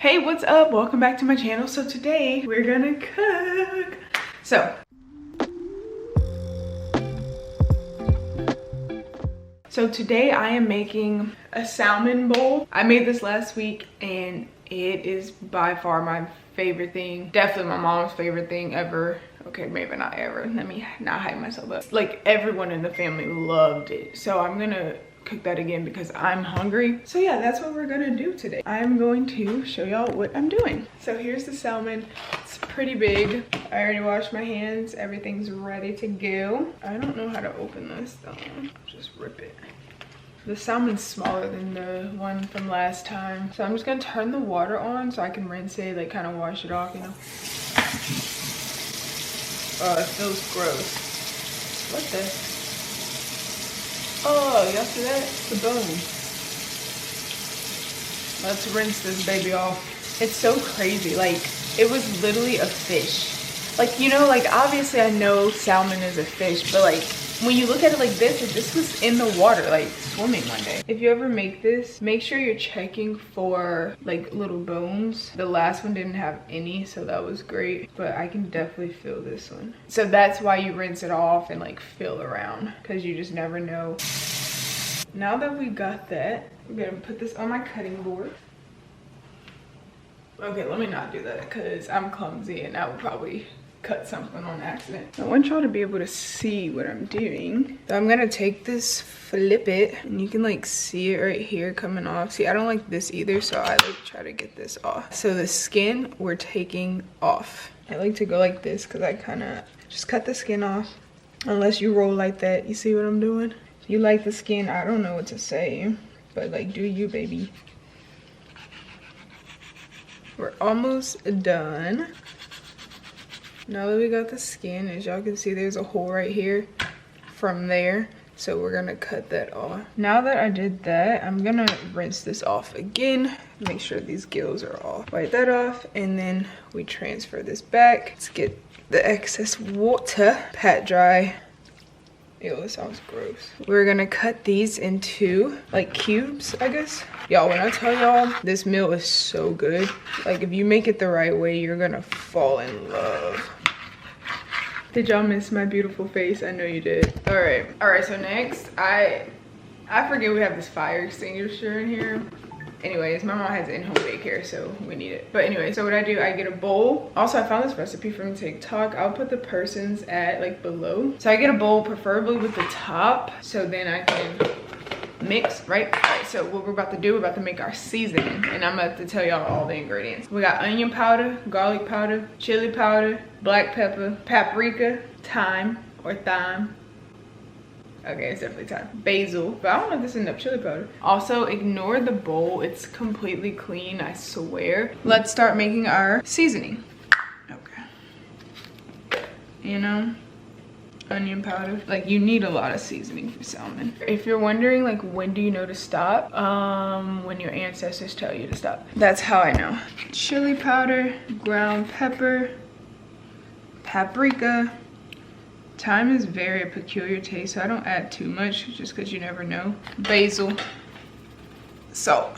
Hey, what's up? Welcome back to my channel. So today we're gonna cook. So today I am making a salmon bowl. I made this last week and it is by far my favorite thing. Definitely my mom's favorite thing ever. Okay, maybe not ever. Let me not hype myself up. Like, everyone in the family loved it. So I'm gonna cook that again because I'm hungry. So yeah, that's what we're gonna do today. I'm going to show y'all what I'm doing. So here's the salmon. It's pretty big. I already washed my hands. Everything's ready to go. I don't know how to open this though. Just rip it. The salmon's smaller than the one from last time. So I'm just gonna turn the water on so I can rinse it, like kind of wash it off, you know. Oh, it feels gross. What the? Oh, y'all see that? The bone. Let's rinse this baby off. It's so crazy. Like, it was literally a fish. Like, you know, like, obviously I know salmon is a fish, but like, when you look at it like this was in the water, like swimming one day. If you ever make this, make sure you're checking for like little bones. The last one didn't have any, so that was great, but I can definitely feel this one. So that's why you rinse it off and like feel around, because you just never know. Now that we got that, we're gonna put this on my cutting board. Okay, let me not do that because I'm clumsy and I would probably cut something on accident. I want y'all to be able to see what I'm doing. So I'm gonna take this, flip it, and you can like see it right here coming off. See, I don't like this either, so I like try to get this off. So the skin we're taking off. I like to go like this because I kind of just cut the skin off. Unless you roll like that. You see what I'm doing? If you like the skin, I don't know what to say, but like, do you, baby? We're almost done. Now that we got the skin, as y'all can see, there's a hole right here from there. So we're gonna cut that off. Now that I did that, I'm gonna rinse this off again. Make sure these gills are off. Wipe that off, and then we transfer this back. Let's get the excess water pat dry. Ew, it sounds gross. We're gonna cut these into like cubes, I guess. Y'all, when I tell y'all, this meal is so good. Like, if you make it the right way, you're gonna fall in love. Did y'all miss my beautiful face? I know you did. All right, so next, I forget we have this fire extinguisher in here. Anyways, my mom has in-home daycare, so we need it. But anyway, so what I do, I get a bowl. Also, I found this recipe from TikTok. I'll put the person's at like below. So I get a bowl, preferably with the top, so then I can mix, right? All right, so what we're about to do, we're about to make our seasoning, and I'm about to tell y'all all the ingredients. We got onion powder, garlic powder, chili powder, black pepper, paprika, thyme or thyme. Okay, it's definitely thyme. Basil, but I don't know if this is enough chili powder. Also, ignore the bowl. It's completely clean, I swear. Let's start making our seasoning. Okay. You know, onion powder. Like, you need a lot of seasoning for salmon. If you're wondering, like, when do you know to stop? When your ancestors tell you to stop. That's how I know. Chili powder, ground pepper, paprika. Thyme is very a peculiar taste, so I don't add too much just because you never know. Basil, salt.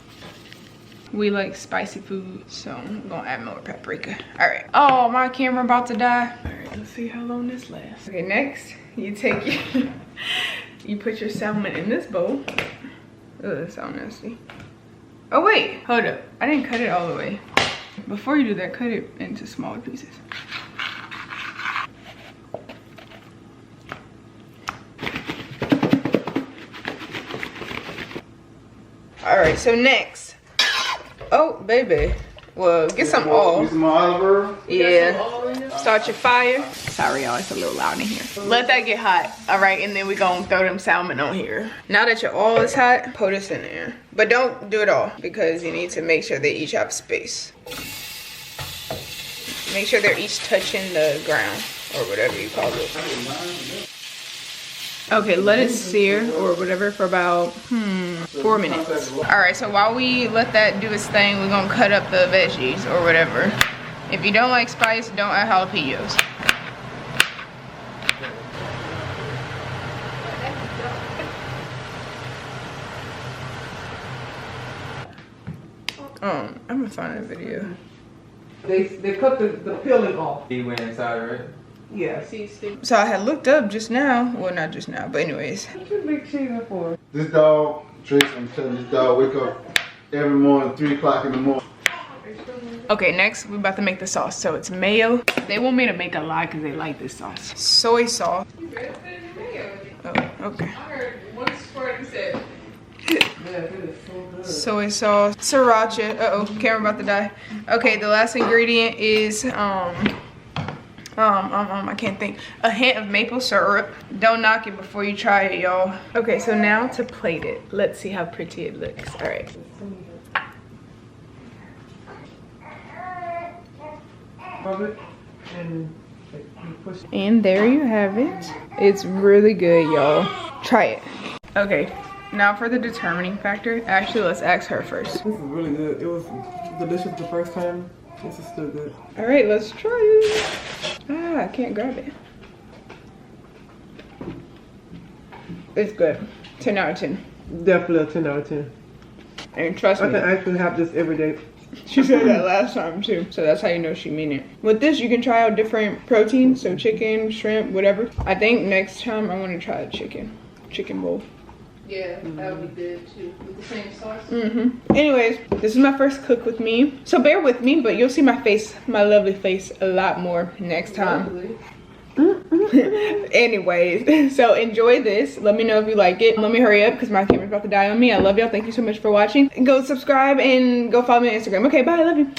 We like spicy food, so I'm gonna add more paprika. All right. Oh, my camera about to die. All right, let's see how long this lasts. Okay, next, you take your, you put your salmon in this bowl. Oh, that sounds nasty. Oh wait, hold up. I didn't cut it all the way. Before you do that, cut it into smaller pieces. All right, so next. Oh, baby. Well, get some oil. Some olive. Yeah. Start your fire. Sorry, y'all, it's a little loud in here. Let that get hot. All right, and then we're gonna throw them salmon on here. Now that your oil is hot, pour this in there. But don't do it all because you need to make sure they each have space. Make sure they're each touching the ground or whatever you call it. Okay, let it sear or whatever for about 4 minutes. All right, so while we let that do its thing, we're gonna cut up the veggies or whatever. If you don't like spice, don't add jalapenos. I'm gonna find a video. They cut the peeling off. He went inside, right? Yeah. So I had looked up just now. Well, not just now, but anyways. What you big cheesing for? This dog, Trace, I'm telling this dog, wake up every morning, 3 o'clock in the morning. Okay, next we're about to make the sauce. So it's mayo. They want me to make a lot because they like this sauce. Soy sauce. Oh, okay. I heard one squirt and said. Soy sauce, sriracha. Uh-oh, camera about to die. Okay, the last ingredient is I can't think. A hint of maple syrup. Don't knock it before you try it, y'all. Okay, so now to plate it. Let's see how pretty it looks. All right. And there you have it. It's really good, y'all. Try it. Okay, now for the determining factor. Actually, let's ask her first. This is really good. It was delicious the first time. This is still good. All right, let's try it. Ah, I can't grab it. It's good. 10 out of 10. Definitely a 10 out of 10. And trust me. I can actually have this every day. She said that last time too, so that's how you know she mean it. With this, you can try out different proteins, so chicken, shrimp, whatever. I think next time I want to try a chicken bowl. Yeah, that would be good too. With the same sauce. Anyways, this is my first cook with me, so bear with me, but you'll see my face, my lovely face, a lot more next time. Anyways, so enjoy this. Let me know if you like it. Let me hurry up because my camera's about to die on me. I love y'all. Thank you so much for watching. Go subscribe and go follow me on Instagram. Okay, bye. I love you.